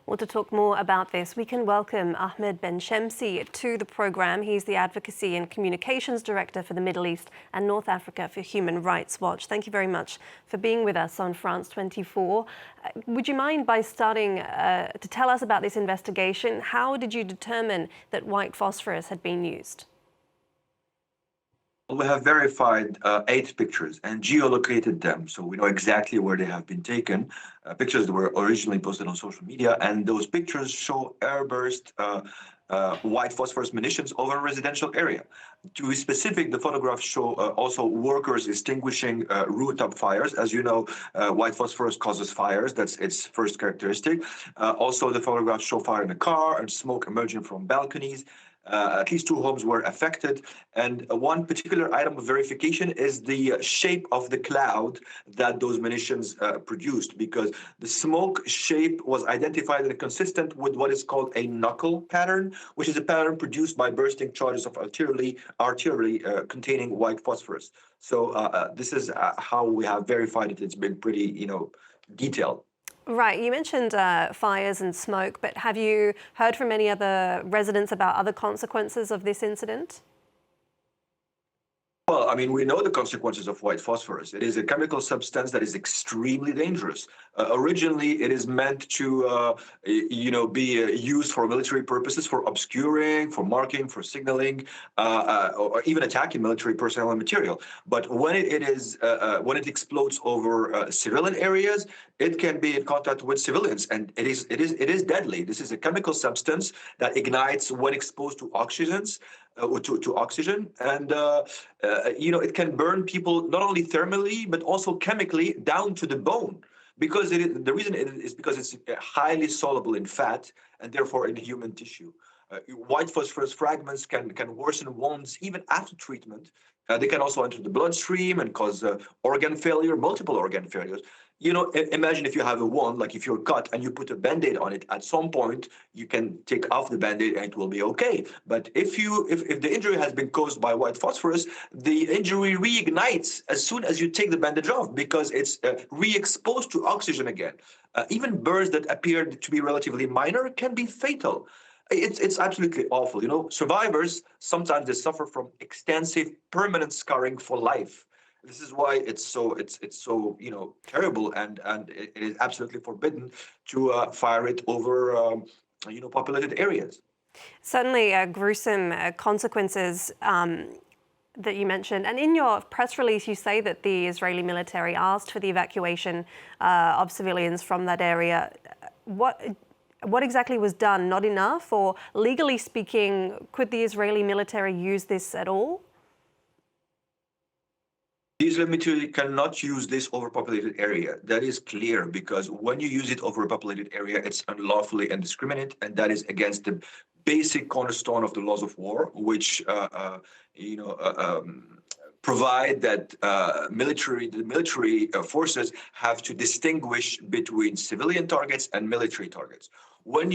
Well, to talk more about this, we can welcome Ahmed Benchemsi to the program. He's the Advocacy and Communications Director for the Middle East and North Africa for Human Rights Watch. Thank you very much for being with us on France 24. Would you mind by starting to tell us about this investigation? How did you determine that white phosphorus had been used? We have verified 8 pictures and geolocated them, so we know exactly where they have been taken. Pictures that were originally posted on social media, and those pictures show airburst white phosphorus munitions over a residential area. To be specific, the photographs show also workers extinguishing rooftop fires. As you know, white phosphorus causes fires. That's its first characteristic. Also, the photographs show fire in a car and smoke emerging from balconies. At least 2 homes were affected, and one particular item of verification is the shape of the cloud that those munitions produced, because the smoke shape was identified and consistent with what is called a knuckle pattern, which is a pattern produced by bursting charges of artillery containing white phosphorus. So this is how we have verified it. It's been pretty, detailed. Right, you mentioned fires and smoke, but have you heard from any other residents about other consequences of this incident? Well, I mean, we know the consequences of white phosphorus. It is a chemical substance that is extremely dangerous. Originally, it is meant to, be used for military purposes, for obscuring, for marking, for signaling, or even attacking military personnel and material. But when when it explodes over civilian areas, it can be in contact with civilians, and it is deadly. This is a chemical substance that ignites when exposed to oxygens. To oxygen, and it can burn people not only thermally but also chemically down to the bone, because the reason is because it's highly soluble in fat and therefore in human tissue. White phosphorus fragments can worsen wounds even after treatment. They can also enter the bloodstream and cause organ failure, multiple organ failures. Imagine if you have a wound, like if you're cut and you put a Band-Aid on it, at some point you can take off the Band-Aid and it will be okay. But if the injury has been caused by white phosphorus, the injury reignites as soon as you take the bandage off, because it's re-exposed to oxygen again. Even burns that appeared to be relatively minor can be fatal. It's absolutely awful. Survivors, sometimes they suffer from extensive permanent scarring for life. This is why it's so terrible, and it is absolutely forbidden to fire it over populated areas. Certainly gruesome consequences that you mentioned. And in your press release, you say that the Israeli military asked for the evacuation of civilians from that area. What exactly was done? Not enough? Or legally speaking, could the Israeli military use this at all? The Israeli military cannot use this overpopulated area. That is clear, because when you use it over a populated area, it's unlawfully indiscriminate, and that is against the basic cornerstone of the laws of war, which provide that the military forces have to distinguish between civilian targets and military targets. When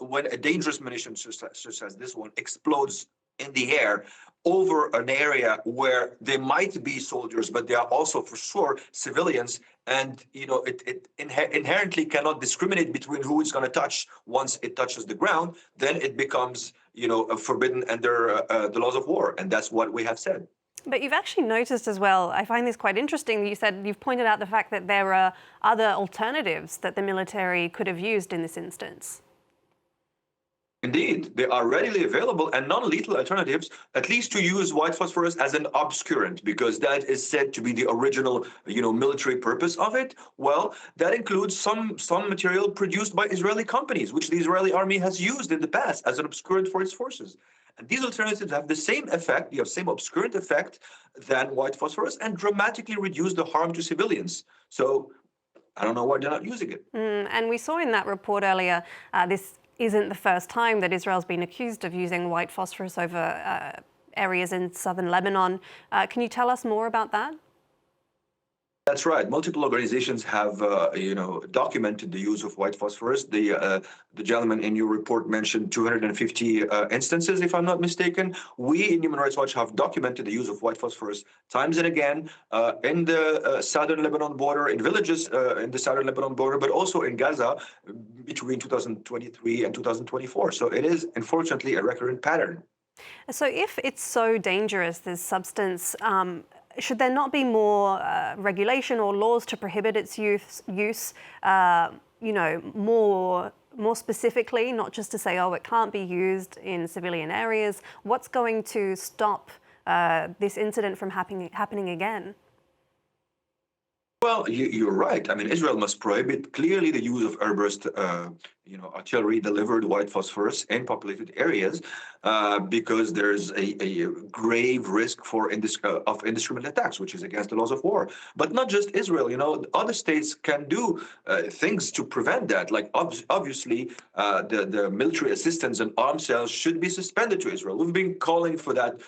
when a dangerous munition such as this one explodes in the air over an area where there might be soldiers, but there are also for sure civilians, and it inherently cannot discriminate between who it's going to touch once it touches the ground, then it becomes forbidden under the laws of war, and that's what we have said. But you've actually noticed as well, I find this quite interesting, you've pointed out the fact that there are other alternatives that the military could have used in this instance. Indeed, they are readily available and non-lethal alternatives, at least to use white phosphorus as an obscurant, because that is said to be the original, military purpose of it. Well, that includes some material produced by Israeli companies, which the Israeli army has used in the past as an obscurant for its forces. And these alternatives have the same effect, same obscurant effect than white phosphorus, and dramatically reduce the harm to civilians. So I don't know why they're not using it. And we saw in that report earlier, this isn't the first time that Israel's been accused of using white phosphorus over areas in southern Lebanon. Can you tell us more about that? That's right. Multiple organizations have, documented the use of white phosphorus. The gentleman in your report mentioned 250 instances, if I'm not mistaken. We in Human Rights Watch have documented the use of white phosphorus times and again in the southern Lebanon border, in villages in the southern Lebanon border, but also in Gaza between 2023 and 2024. So it is, unfortunately, a recurrent pattern. So if it's so dangerous, this substance, should there not be more regulation or laws to prohibit its use, more specifically, not just to say, oh, it can't be used in civilian areas? What's going to stop this incident from happening again? Well, you're right. I mean, Israel must prohibit clearly the use of airburst, artillery-delivered white phosphorus in populated areas because there's a grave risk for of indiscriminate attacks, which is against the laws of war. But not just Israel. Other states can do things to prevent that. Like obviously, the military assistance and arms sales should be suspended to Israel. We've been calling for that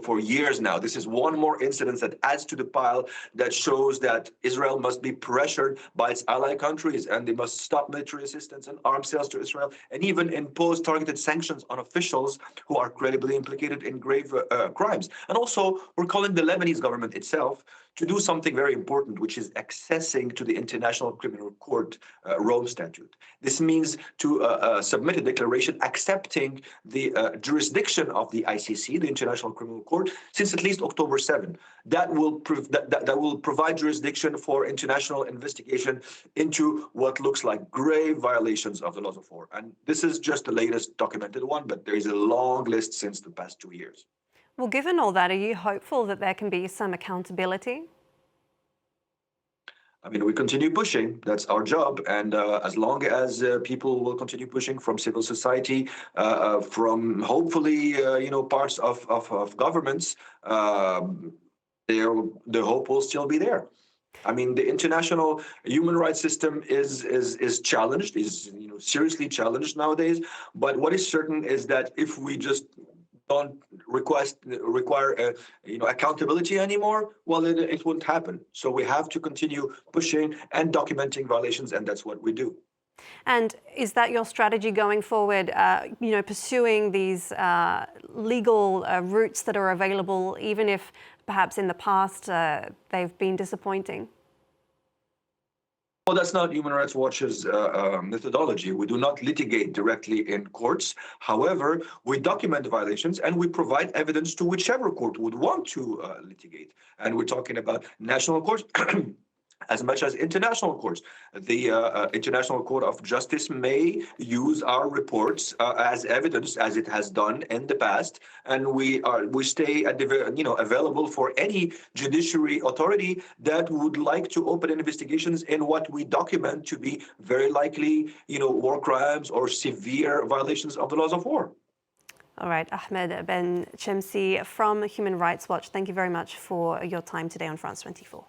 for years now. This is one more incident that adds to the pile that shows that Israel must be pressured by its ally countries and they must stop military assistance and arms sales to Israel and even impose targeted sanctions on officials who are credibly implicated in grave crimes. And also, we're calling the Lebanese government itself to do something very important, which is accessing to the International Criminal Court Rome Statute. This means to submit a declaration accepting the jurisdiction of the ICC, the International Criminal Court, since at least October 7. That will provide jurisdiction for international investigation into what looks like grave violations of the laws of war. And this is just the latest documented one, but there is a long list since the past 2 years. Well, given all that, are you hopeful that there can be some accountability? I mean, we continue pushing. That's our job. And as long as people will continue pushing from civil society, from hopefully, parts of governments, the hope will still be there. I mean, the international human rights system is challenged, is seriously challenged nowadays. But what is certain is that if we just don't require accountability anymore, well, it won't happen. So we have to continue pushing and documenting violations, and that's what we do. And is that your strategy going forward, pursuing these legal routes that are available, even if perhaps in the past they've been disappointing? Well, that's not Human Rights Watch's methodology. We do not litigate directly in courts. However, we document violations and we provide evidence to whichever court would want to litigate. And we're talking about national courts as much as international courts. The International Court of Justice may use our reports as evidence, as it has done in the past, and we stay at available for any judiciary authority that would like to open investigations in what we document to be very likely, war crimes or severe violations of the laws of war. All right, Ahmed Benchemsi from Human Rights Watch, thank you very much for your time today on France 24.